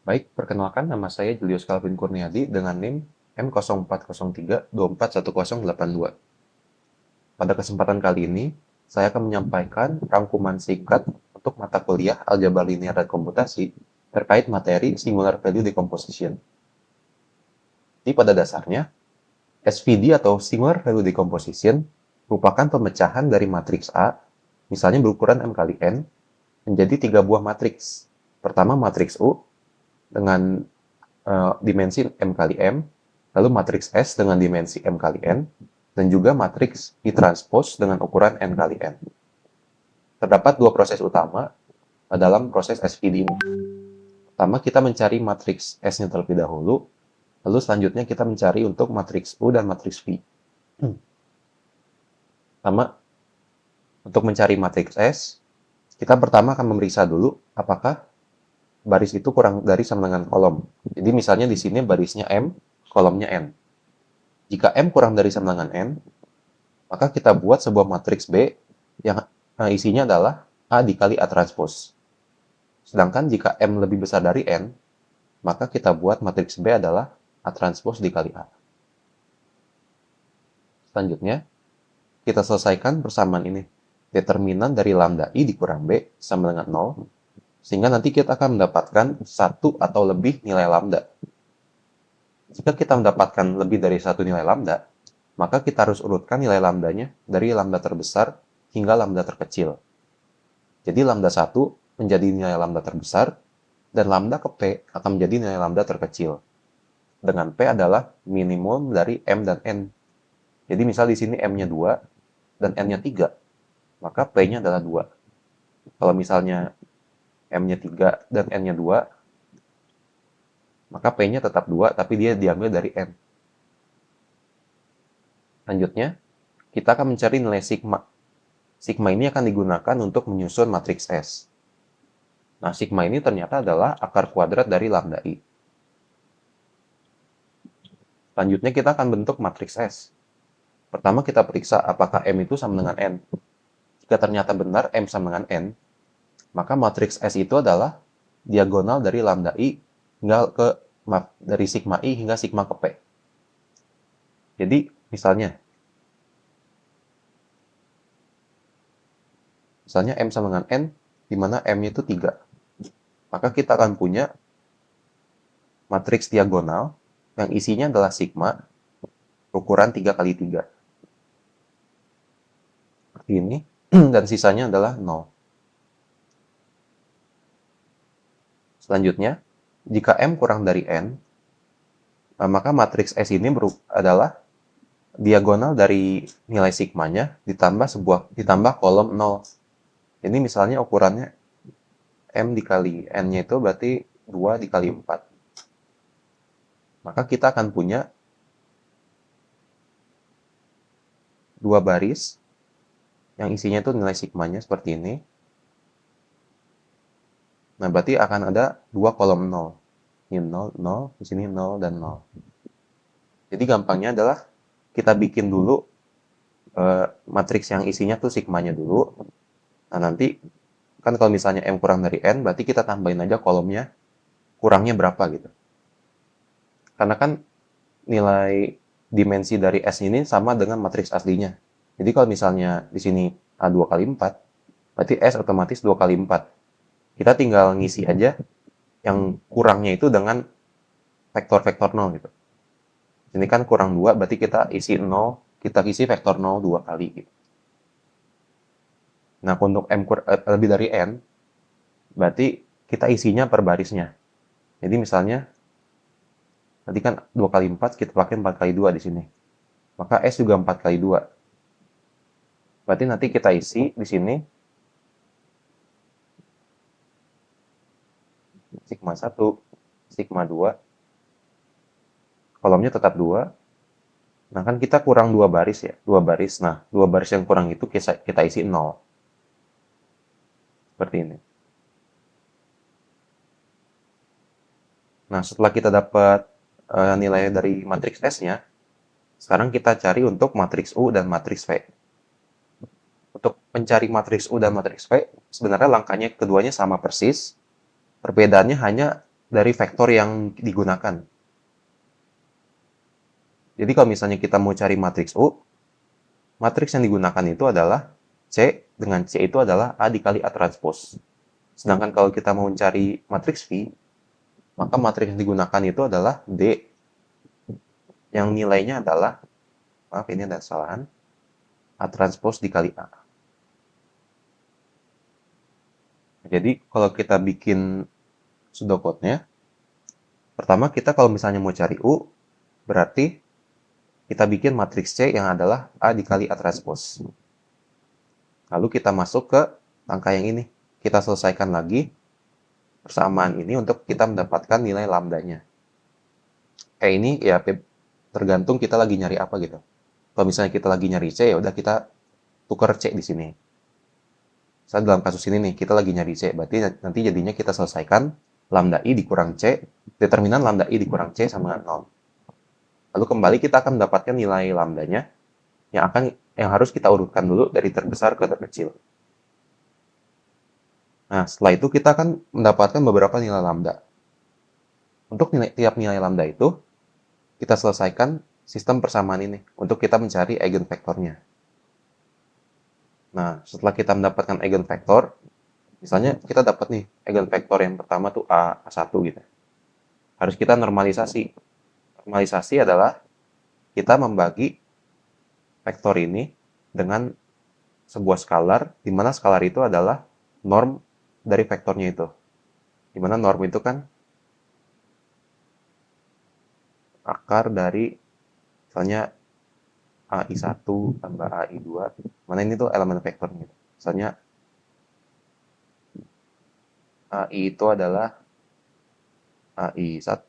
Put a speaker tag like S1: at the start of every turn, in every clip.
S1: Baik, perkenalkan nama saya Julius Calvin Kurniadi dengan NIM M0403241082. Pada kesempatan kali ini, saya akan menyampaikan rangkuman singkat untuk mata kuliah Aljabar Linear dan Komputasi terkait materi Singular Value Decomposition. Jadi pada dasarnya, SVD atau Singular Value Decomposition merupakan pemecahan dari matriks A, misalnya berukuran M kali N, menjadi 3 buah matriks. Pertama matriks U dengan dimensi M kali M, lalu matriks S dengan dimensi M kali N, dan juga matriks I transpose dengan ukuran N kali N. Terdapat dua proses utama dalam proses SVD ini. Pertama, kita mencari matriks S-nya terlebih dahulu, lalu selanjutnya kita mencari untuk matriks U dan matriks V. Pertama, untuk mencari matriks S, kita pertama akan memeriksa dulu apakah baris itu kurang dari sama dengan kolom. Jadi misalnya di sini barisnya M, kolomnya N. Jika M kurang dari sama dengan N, maka kita buat sebuah matriks B yang isinya adalah A dikali A transpose. Sedangkan jika M lebih besar dari N, maka kita buat matriks B adalah A transpose dikali A. Selanjutnya, kita selesaikan persamaan ini. Determinan dari lambda I dikurang B sama dengan 0, sehingga nanti kita akan mendapatkan satu atau lebih nilai lambda. Jika kita mendapatkan lebih dari satu nilai lambda, maka kita harus urutkan nilai lambdanya dari lambda terbesar hingga lambda terkecil. Jadi lambda 1 menjadi nilai lambda terbesar, dan lambda ke P akan menjadi nilai lambda terkecil. Dengan P adalah minimum dari M dan N. Jadi misal di sini M-nya 2 dan N-nya 3, maka P-nya adalah 2. Kalau misalnya M-nya 3 dan N-nya 2, maka P-nya tetap 2, tapi dia diambil dari N. Selanjutnya, kita akan mencari nilai sigma. Sigma ini akan digunakan untuk menyusun matriks S. Nah, sigma ini ternyata adalah akar kuadrat dari lambda I. Selanjutnya kita akan bentuk matriks S. Pertama kita periksa apakah M itu sama dengan N. Jika ternyata benar M sama dengan N, maka matriks S itu adalah diagonal dari lambda I hingga dari sigma I hingga sigma ke P. Jadi misalnya M sama dengan N, di mana M-nya itu 3. Maka kita akan punya matriks diagonal yang isinya adalah sigma ukuran 3 kali 3. Seperti ini, dan sisanya adalah 0. Selanjutnya, jika M kurang dari N, maka matriks S ini adalah diagonal dari nilai sigmanya ditambah kolom 0. Ini misalnya ukurannya M dikali N-nya itu berarti 2 dikali 4. Maka kita akan punya dua baris yang isinya itu nilai sigmanya seperti ini. Nah, berarti akan ada dua kolom 0. Ini 0, 0, di sini 0, dan 0. Jadi gampangnya adalah kita bikin dulu matriks yang isinya tuh sigmanya dulu. Nah, nanti kan kalau misalnya M kurang dari N, berarti kita tambahin aja kolomnya kurangnya berapa gitu. Karena kan nilai dimensi dari S ini sama dengan matriks aslinya. Jadi kalau misalnya di sini A 2 kali 4, berarti S otomatis 2 kali 4. Kita tinggal ngisi aja yang kurangnya itu dengan vektor-vektor 0 gitu. Ini kan kurang 2, berarti kita isi 0, kita isi vektor 0 2 kali gitu. Nah, untuk M lebih dari N, berarti kita isinya per barisnya. Jadi misalnya, tadi kan 2 kali 4, kita pakai 4 kali 2 di sini. Maka S juga 4 kali 2. Berarti nanti kita isi di sini sigma 1, sigma 2, kolomnya tetap 2. Nah, kan kita kurang 2 baris ya, 2 baris. Nah, 2 baris yang kurang itu kita isi 0. Seperti ini. Nah, setelah kita dapat nilai dari matriks S-nya, sekarang kita cari untuk matriks U dan matriks V. Untuk mencari matriks U dan matriks V, sebenarnya langkahnya keduanya sama persis. Perbedaannya hanya dari vektor yang digunakan. Jadi kalau misalnya kita mau cari matriks U, matriks yang digunakan itu adalah C, dengan C itu adalah A dikali A transpose. Sedangkan kalau kita mau mencari matriks V, maka matriks yang digunakan itu adalah D, yang nilainya adalah, maaf ini ada kesalahan, A transpose dikali A. Jadi kalau kita bikin pseudocode-nya, pertama kita kalau misalnya mau cari U, berarti kita bikin matriks C yang adalah A dikali A transpose. Lalu kita masuk ke angka yang ini. Kita selesaikan lagi persamaan ini untuk kita mendapatkan nilai lambdanya. Ini ya tergantung kita lagi nyari apa gitu. Kalau misalnya kita lagi nyari C, ya udah kita tukar C di sini. Misalnya dalam kasus ini nih, kita lagi nyari C, berarti nanti jadinya kita selesaikan lambda I dikurang C, determinan lambda I dikurang C sama 0. Lalu kembali kita akan mendapatkan nilai lambdanya yang harus kita urutkan dulu dari terbesar ke terkecil. Nah, setelah itu kita akan mendapatkan beberapa nilai lambda. Untuk tiap nilai lambda itu, kita selesaikan sistem persamaan ini untuk kita mencari eigenvektornya. Nah, setelah kita mendapatkan eigenvektor, misalnya kita dapat nih eigenvektor yang pertama tuh A1 gitu. Harus kita normalisasi. Normalisasi adalah kita membagi vektor ini dengan sebuah skalar, di mana skalar itu adalah norm dari vektornya itu. Di mana norm itu kan akar dari misalnya AI1 tambah AI2, mana ini tuh elemen vektornya. Misalnya AI itu adalah AI1,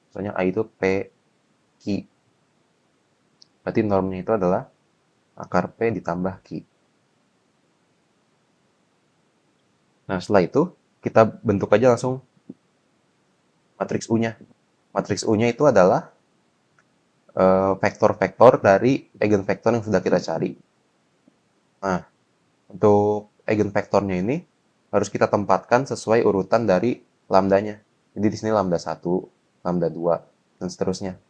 S1: misalnya AI itu P, Q. Berarti normnya itu adalah akar P ditambah Q. Nah, setelah itu kita bentuk aja langsung matriks U-nya. Matriks U-nya itu adalah vektor-vektor dari eigenvektor yang sudah kita cari. Nah, untuk eigenvektornya ini harus kita tempatkan sesuai urutan dari lambdanya. Jadi di sini lambda 1, lambda 2, dan seterusnya.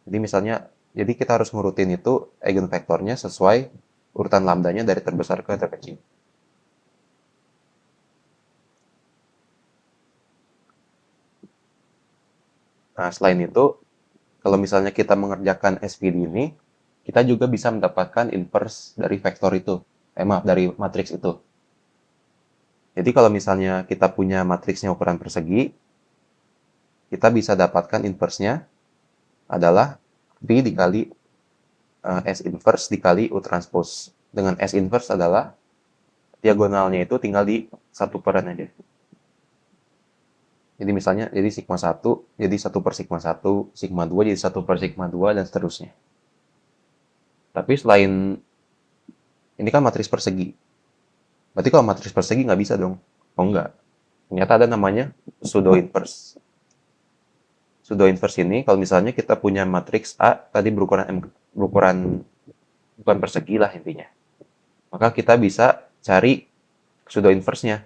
S1: Jadi misalnya, jadi kita harus ngurutin itu eigenvektornya sesuai urutan lambdanya dari terbesar ke terkecil. Nah, selain itu, kalau misalnya kita mengerjakan SVD ini, kita juga bisa mendapatkan inverse dari vektor itu. Maaf, dari matriks itu. Jadi kalau misalnya kita punya matriksnya ukuran persegi, kita bisa dapatkan inverse-nya adalah V dikali S inverse dikali U transpose. Dengan S inverse adalah diagonalnya itu tinggal di satu peran aja. Jadi misalnya, jadi sigma 1, jadi 1 per sigma 1, sigma 2 jadi 1 per sigma 2, dan seterusnya. Tapi selain, ini kan matriks persegi. Berarti kalau matriks persegi nggak bisa dong? Oh enggak. Ternyata ada namanya pseudo inverse. Pseudo inverse ini, kalau misalnya kita punya matriks A, tadi berukuran bukan persegi lah intinya. Maka kita bisa cari pseudo inverse-nya.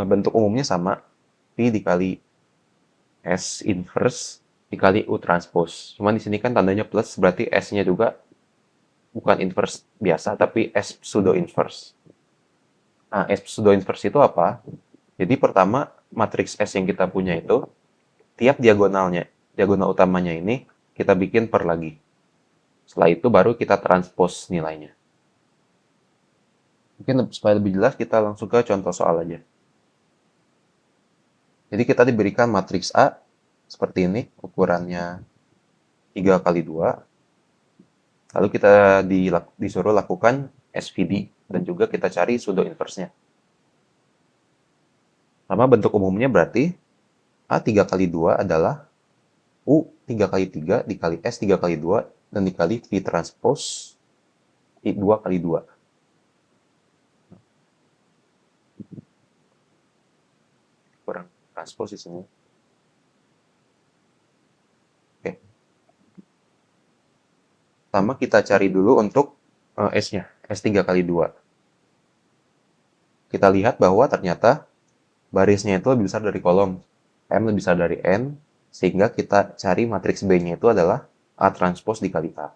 S1: Bentuk umumnya sama, V dikali S inverse dikali U transpose. Cuman di sini kan tandanya plus, berarti S-nya juga bukan inverse biasa, tapi S pseudo inverse. Nah, S pseudo inverse itu apa? Jadi pertama, matriks S yang kita punya itu, tiap diagonalnya, diagonal utamanya ini, kita bikin per lagi. Setelah itu baru kita transpose nilainya. Mungkin supaya lebih jelas, kita langsung ke contoh soal aja. Jadi kita diberikan matriks A seperti ini, ukurannya 3 kali 2. Lalu kita disuruh lakukan SVD, dan juga kita cari pseudo inverse-nya. Sama bentuk umumnya berarti A 3 kali 2 adalah U 3 kali 3 dikali S 3 kali 2, dan dikali V transpose I 2 kali 2. Kurang transpose di sini. Oke. Pertama kita cari dulu untuk S-nya, S 3 kali 2. kita lihat bahwa ternyata barisnya itu lebih besar dari kolom, M lebih besar dari N, sehingga kita cari matriks B-nya itu adalah A transpose dikali A.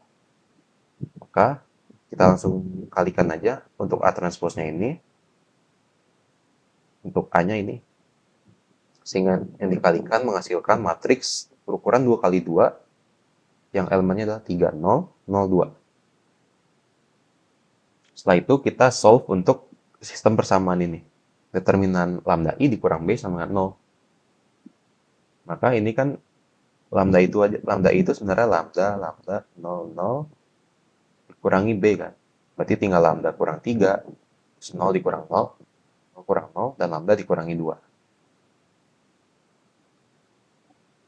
S1: Maka kita langsung kalikan aja untuk A transpose-nya ini, untuk A-nya ini, sehingga yang dikalikan menghasilkan matriks berukuran 2 kali 2 yang elemennya adalah 3, 0, 0, 2. Setelah itu kita solve untuk sistem persamaan ini. Determinan lambda I dikurang B sama dengan 0. Maka ini kan lambda itu aja, lambda itu sebenarnya lambda 0, 0 dikurangi B kan. Berarti tinggal lambda kurang 3, 0 dikurang 0, 0 kurang 0, dan lambda dikurangi 2.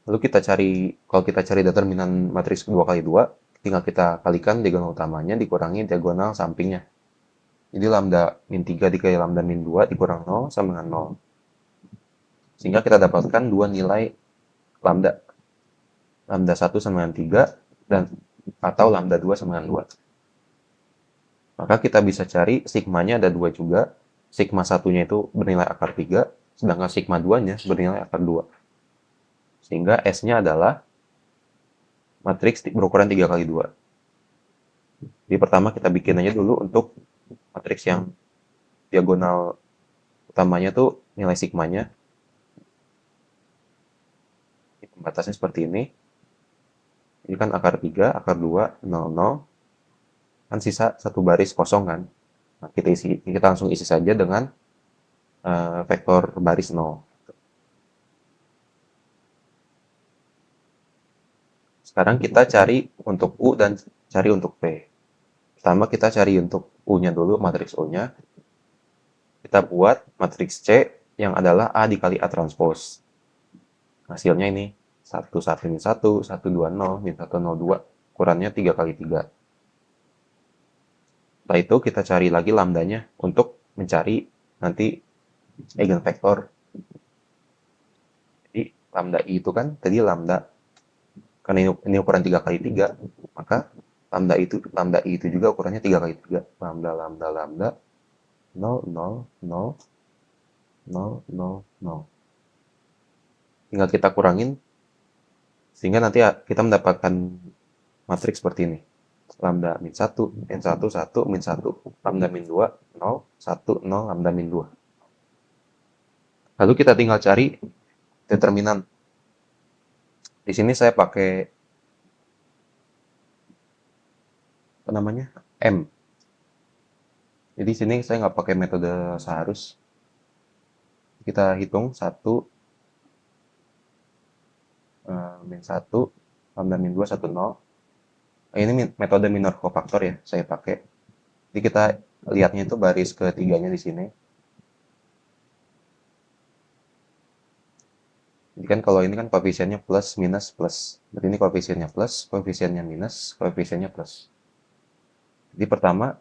S1: Lalu kita cari, kalau kita cari determinan matriks 2 kali 2, tinggal kita kalikan diagonal utamanya dikurangi diagonal sampingnya. Jadi lambda min 3 dikali lambda min 2 dikurang 0 sama dengan 0. Sehingga kita dapatkan dua nilai lambda. Lambda 1 sama dengan 3, dan atau lambda 2 sama dengan 2. Maka kita bisa cari sigmanya ada 2 juga. Sigma satunya itu bernilai akar 3, sedangkan sigma 2-nya bernilai akar 2. Sehingga S-nya adalah matriks berukuran 3 kali 2. Jadi pertama kita bikin aja dulu untuk matriks yang diagonal utamanya tuh nilai sigmanya. Pembatasnya seperti ini. Ini kan akar 3, akar 2, 0, 0. Kan sisa satu baris kosong kan. Nah, kita langsung isi saja dengan vektor baris 0. Sekarang kita cari untuk U dan cari untuk P. Pertama kita cari untuk U-nya dulu, matriks U-nya. Kita buat matriks C yang adalah A dikali A transpose. Hasilnya ini 1, 1, min 1, 1, 2, 0, min 1, 0, 2. Ukurannya 3 kali 3. Setelah itu kita cari lagi lambdanya untuk mencari nanti eigenvektor. Jadi lambda I itu kan tadi lambda, karena ini ukuran 3 kali 3, maka lambda I itu juga ukurannya 3 kali 3. Lambda 0, 0, 0, 0, 0, 0. Tinggal kita kurangin sehingga nanti kita mendapatkan matriks seperti ini. Lambda min 1, min 1, 1, min 1. Lambda min 2, 0, 1, 0, lambda min 2. Lalu kita tinggal cari determinan. Di sini saya pakai apa namanya? M. Jadi sini saya nggak pakai metode seharus. Kita hitung 1, min 1, lambda min 2, 1, 0. Ini metode minor cofactor ya, saya pakai. Jadi kita lihatnya itu baris ketiganya di sini. Jadi kan kalau ini kan koefisiennya plus, minus, plus. Berarti ini koefisiennya plus, koefisiennya minus, koefisiennya plus. Jadi pertama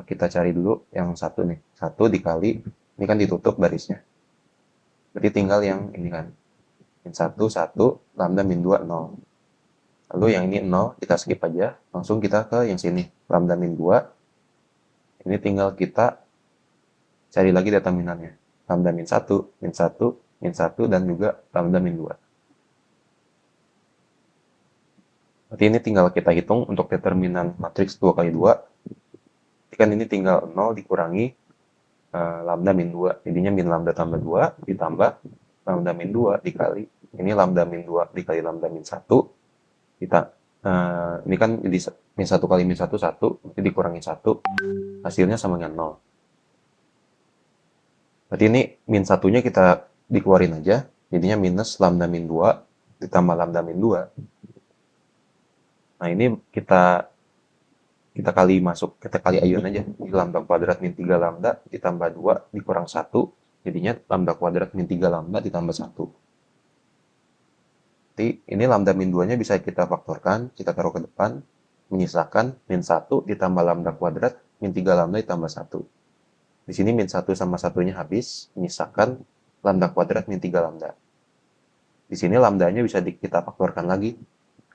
S1: kita cari dulu yang satu nih. 1 dikali, ini kan ditutup barisnya. Berarti tinggal yang ini kan. Min 1, 1, lambda min 2, 0. Lalu yang ini 0, kita skip aja. Langsung kita ke yang sini. Lambda min 2. Ini tinggal kita cari lagi determinannya. Lambda min 1, min 1, min 1, dan juga lambda min 2. Berarti ini tinggal kita hitung untuk determinan matriks 2 kali 2. Kan ini tinggal 0 dikurangi lambda min 2. Jadinya min lambda tambah 2 ditambah lambda min 2 dikali. Ini lambda min 2 dikali lambda min 1. Ini kan jadi min 1 kali min 1, 1. Jadi dikurangi 1. Hasilnya sama dengan 0. Berarti ini min 1-nya kita dikeluarin aja. Jadinya minus lambda min 2 ditambah lambda min 2. Nah ini kita kali ayun aja. Di lambda kuadrat min 3 lambda ditambah 2 dikurang 1. Jadinya lambda kuadrat min 3 lambda ditambah 1. Jadi ini lambda min 2-nya bisa kita faktorkan, kita taruh ke depan, menyisakan min 1 ditambah lambda kuadrat min 3 lambda ditambah 1. Di sini min 1 sama 1-nya habis, menyisakan lambda kuadrat min 3 lambda. Di sini lambdanya bisa kita faktorkan lagi,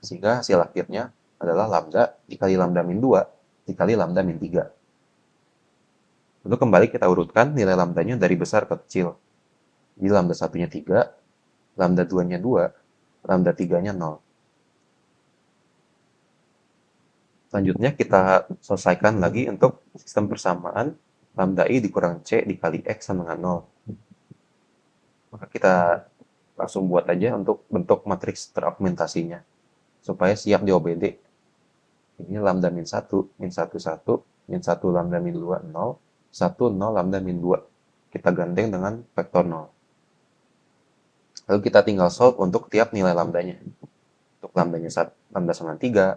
S1: sehingga hasil akhirnya adalah lambda dikali lambda min 2 dikali lambda min 3. Untuk kembali kita urutkan nilai lambdanya dari besar ke kecil. Jadi lambda 1-nya 3, lambda 2-nya 2, lambda 3-nya 0. Selanjutnya kita selesaikan lagi untuk sistem persamaan lambda I dikurang C dikali X sama dengan 0. Maka kita langsung buat aja untuk bentuk matriks teraugmentasinya supaya siap di OBD. Ini lambda min 1, min 1, 1, min 1 lambda min 2, 0, 1, 0 lambda min 2. Kita gandeng dengan vektor 0. Lalu kita tinggal solve untuk tiap nilai lambdanya. Untuk lambdanya lambda sama 3,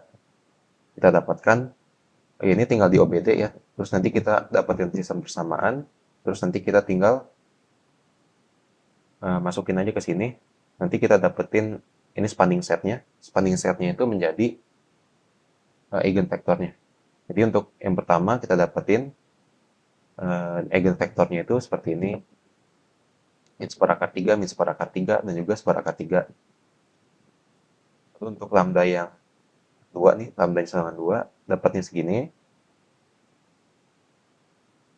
S1: kita dapatkan, ini tinggal di OBD ya. Terus nanti kita dapatin sistem persamaan, terus nanti kita tinggal masukin aja ke sini. Nanti kita dapetin ini spanning setnya. Spanning setnya itu menjadi eigenvektornya. Jadi untuk yang pertama kita dapetin eigenvektornya itu seperti ini. Min seperakar 3, min seperakar 3, dan juga seperakar 3. Lalu untuk lambda yang 2 nih, lambda yang sama 2, dapatnya segini.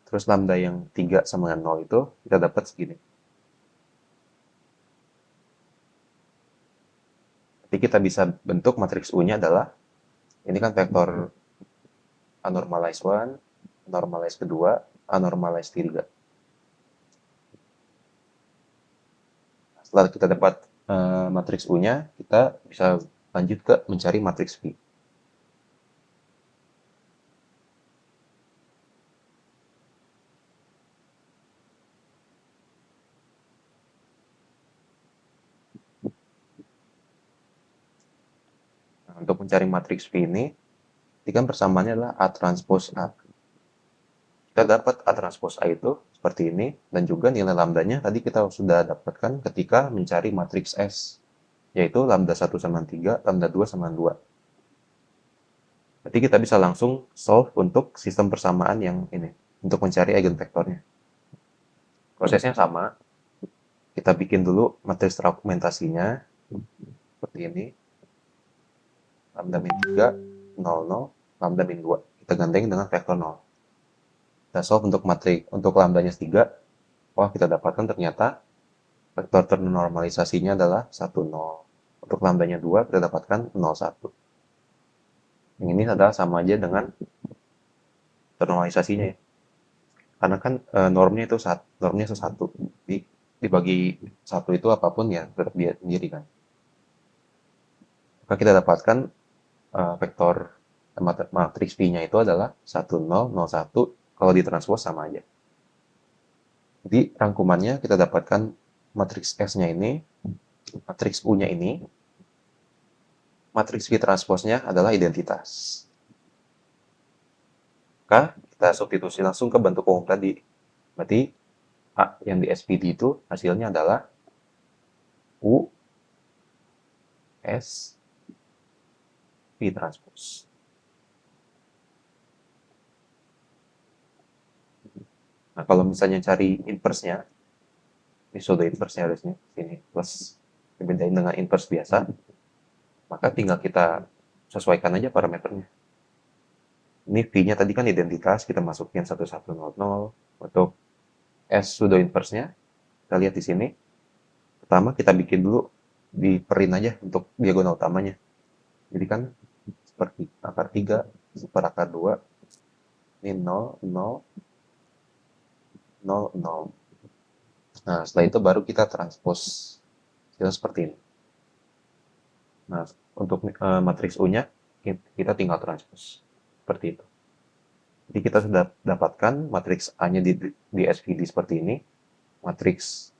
S1: Terus lambda yang 3 sama dengan 0 itu kita dapat segini. Jadi kita bisa bentuk matriks U-nya adalah, ini kan vektor anormalize 1, anormalize kedua, anormalize 3. Setelah kita dapat matriks U-nya, kita bisa lanjut ke mencari matriks V. Nah, untuk mencari matriks V ini, kan persamaannya adalah A transpose A. Kita dapat A transpose A itu seperti ini, dan juga nilai lambdanya tadi kita sudah dapatkan ketika mencari matriks S, yaitu lambda 1 sama 3, lambda 2 sama 2. Berarti kita bisa langsung solve untuk sistem persamaan yang ini, untuk mencari eigenvektornya. Prosesnya sama, kita bikin dulu matriks fragmentasinya, seperti ini. Lambda min 3, 0, 0, lambda min 2. Kita gandeng dengan vektor 0. Kita solve untuk matriks, untuk lambdanya 3, wah kita dapatkan ternyata vektor ternormalisasinya adalah 1, 0. Untuk lambdanya 2, kita dapatkan 0, 1. Yang ini adalah sama aja dengan ternormalisasinya ya. Karena kan normnya itu normnya itu 1. Dibagi 1 itu apapun ya tetap dia sendiri kan. Maka kita dapatkan vektor matriks V-nya itu adalah 1, 0, 0, 1. Kalau ditranspose sama aja. Jadi rangkumannya kita dapatkan matriks S-nya ini, matriks U-nya ini, matriks V transpose-nya adalah identitas. Maka kita substitusi langsung ke bentuk umum tadi. Berarti A yang di SPD itu hasilnya adalah U S V transpose. Nah, kalau misalnya cari inverse-nya, ini pseudo inverse-nya harusnya, sini plus dibedain dengan inverse biasa, maka tinggal kita sesuaikan aja parameternya. Ini V-nya tadi kan identitas, kita masukin 1100. Untuk S pseudo inverse-nya, kita lihat di sini. Pertama kita bikin dulu, diperin aja untuk diagonal utamanya. Jadi kan seperti akar 3, seperakar 2, ini 0, 0, 0, 0. Nah, setelah itu baru kita transpose. Seperti ini. Nah, untuk matriks U-nya, kita tinggal transpose. Seperti itu. Jadi kita sudah dapatkan matriks A-nya di SVD seperti ini. Matriks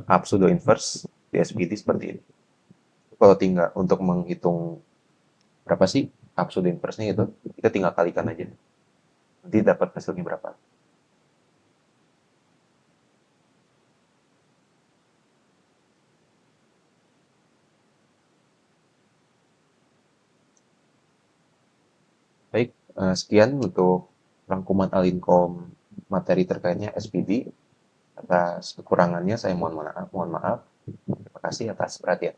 S1: A pseudo inverse di SVD seperti ini. Kalau tinggal untuk menghitung berapa sih A pseudo inverse-nya itu, kita tinggal kalikan aja. Nanti dapat hasilnya berapa. Baik, sekian untuk rangkuman Alinkom materi terkaitnya SPD. Atas kekurangannya saya mohon maaf. Terima kasih atas perhatian.